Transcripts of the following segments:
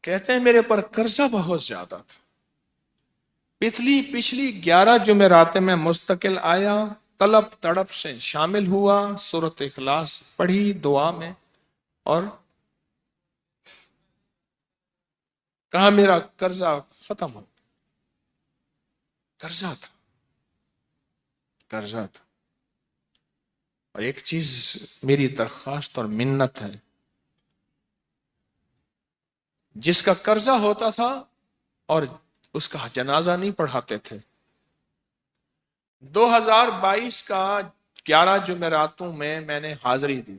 کہتے ہیں میرے پر قرضہ بہت زیادہ تھا، پچھلی 11 جمعراتیں میں مستقل آیا، طلب تڑپ سے شامل ہوا، سورۃ اخلاص پڑھی دعا میں، اور کہا میرا قرضہ ختم ہو۔ قرضہ تھا، قرضہ تھا۔ اور ایک چیز میری درخواست اور منت ہے، جس کا قرضہ ہوتا تھا اور اس کا جنازہ نہیں پڑھاتے تھے، 2022 کا 11 جمعراتوں میں نے حاضری دی۔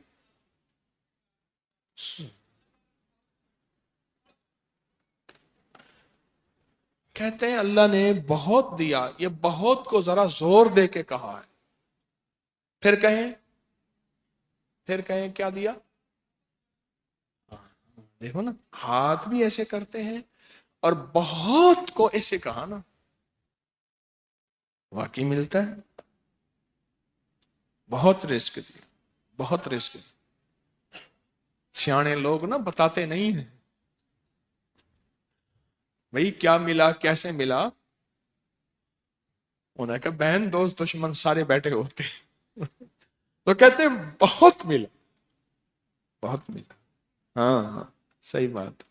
کہتے ہیں اللہ نے بہت دیا، یہ بہت کو ذرا زور دے کے کہا ہے، پھر کہیں کیا دیا؟ دیکھو نا، ہاتھ بھی ایسے کرتے ہیں اور بہت کو ایسے کہا نا، واقعی ملتا ہے۔ بہت رزق دیا، بہت رزق دیا۔ سیانے لوگ نا بتاتے نہیں ہیں بھئی کیا ملا، کیسے ملا، انہوں نے کہا بہن دوست دشمن سارے بیٹھے ہوتے ہیں تو کہتے ہیں بہت ملا، بہت ملا۔ ہاں ہاں صحیح بات۔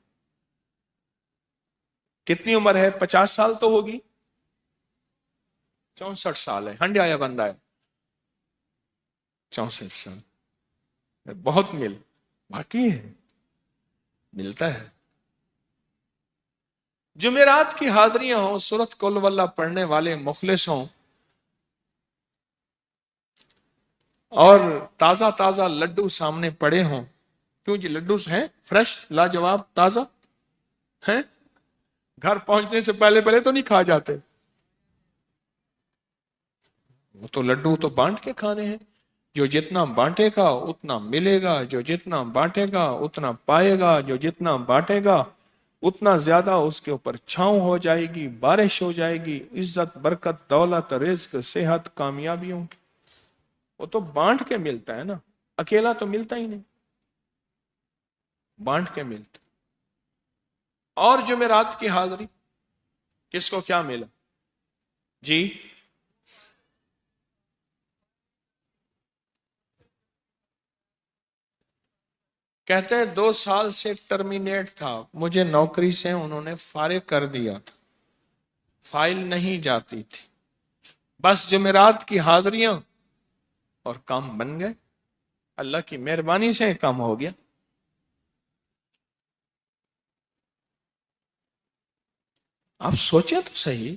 کتنی عمر ہے؟ 50 سال تو ہوگی، 64 سال ہے، ہنڈیا یا بندہ ہے، 64 سال، بہت باقی ہے، ملتا ہے۔ جمعرات کی حاضریاں ہوں، سورۃ قل واللہ پڑھنے والے مخلص ہوں، اور تازہ تازہ لڈو سامنے پڑے ہوں، کیوں جی لڈو ہیں فریش لاجواب تازہ ہیں، گھر پہنچنے سے پہلے تو نہیں کھا جاتے، وہ تو لڈو تو بانٹ کے کھانے ہیں، جو جتنا بانٹے گا اتنا ملے گا، جو جتنا بانٹے گا اتنا پائے گا، جو جتنا بانٹے گا اتنا زیادہ اس کے اوپر چھاؤں ہو جائے گی، بارش ہو جائے گی، عزت برکت دولت رزق صحت کامیابیوں کی، وہ تو بانٹ کے ملتا ہے نا، اکیلا تو ملتا ہی نہیں، بانٹ کے ملتا۔ اور جمعرات کی حاضری کس کو کیا ملا جی؟ کہتے ہیں 2 سال سے ٹرمینیٹ تھا، مجھے نوکری سے انہوں نے فارغ کر دیا تھا، فائل نہیں جاتی تھی، بس جمعرات کی حاضریاں اور کام بن گئے، اللہ کی مہربانی سے کام ہو گیا۔ آپ سوچیں تو صحیح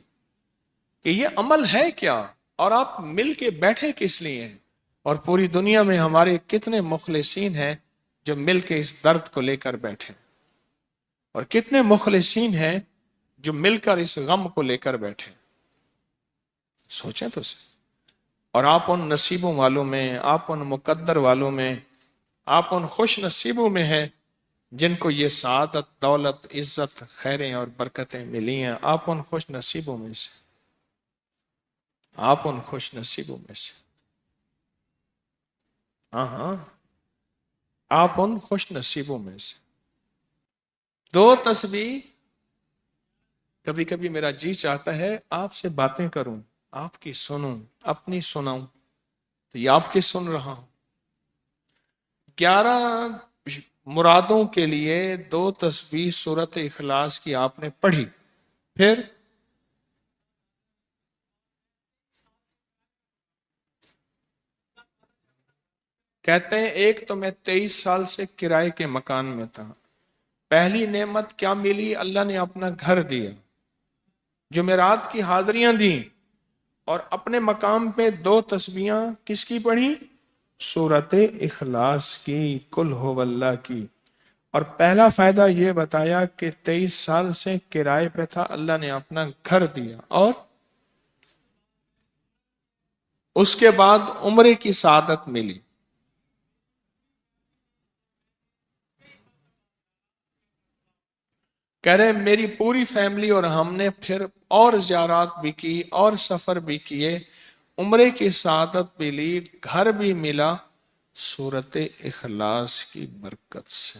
کہ یہ عمل ہے کیا، اور آپ مل کے بیٹھے کس لیے ہیں، اور پوری دنیا میں ہمارے کتنے مخلصین ہیں جو مل کے اس درد کو لے کر بیٹھے، اور کتنے مخلصین ہیں جو مل کر اس غم کو لے کر بیٹھے، سوچیں تو صحیح۔ اور آپ ان نصیبوں والوں میں، آپ ان مقدر والوں میں، آپ ان خوش نصیبوں میں ہیں جن کو یہ سعادت دولت عزت خیریں اور برکتیں ملی ہیں، آپ ان خوش نصیبوں میں سے، آپ ان خوش نصیبوں میں سے، ہاں ہاں آپ ان خوش نصیبوں میں سے۔ 2 تسبیح، کبھی کبھی میرا جی چاہتا ہے آپ سے باتیں کروں، آپ کی سنوں، اپنی سناؤں، تو یہ آپ کی سن رہا ہوں۔ 11 مرادوں کے لیے 2 تسبیح سورۃ اخلاص کی آپ نے پڑھی، پھر کہتے ہیں ایک تو میں 23 سال سے کرائے کے مکان میں تھا، پہلی نعمت کیا ملی؟ اللہ نے اپنا گھر دیا، جمعرات کی حاضریاں دیں، اور اپنے مقام پہ 2 تسبیحاں کس کی پڑھی؟ سورۃ اخلاص کی، قل هو اللہ کی۔ اور پہلا فائدہ یہ بتایا کہ 23 سال سے کرائے پہ تھا، اللہ نے اپنا گھر دیا، اور اس کے بعد عمرے کی سعادت ملی۔ کہہ رہے میری پوری فیملی اور ہم نے پھر اور زیارات بھی کی اور سفر بھی کیے، عمرے کی سعادت بھی لی، گھر بھی ملا، سورۃ اخلاص کی برکت سے۔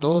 2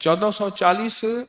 1440।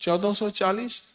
1440।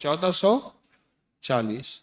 1440।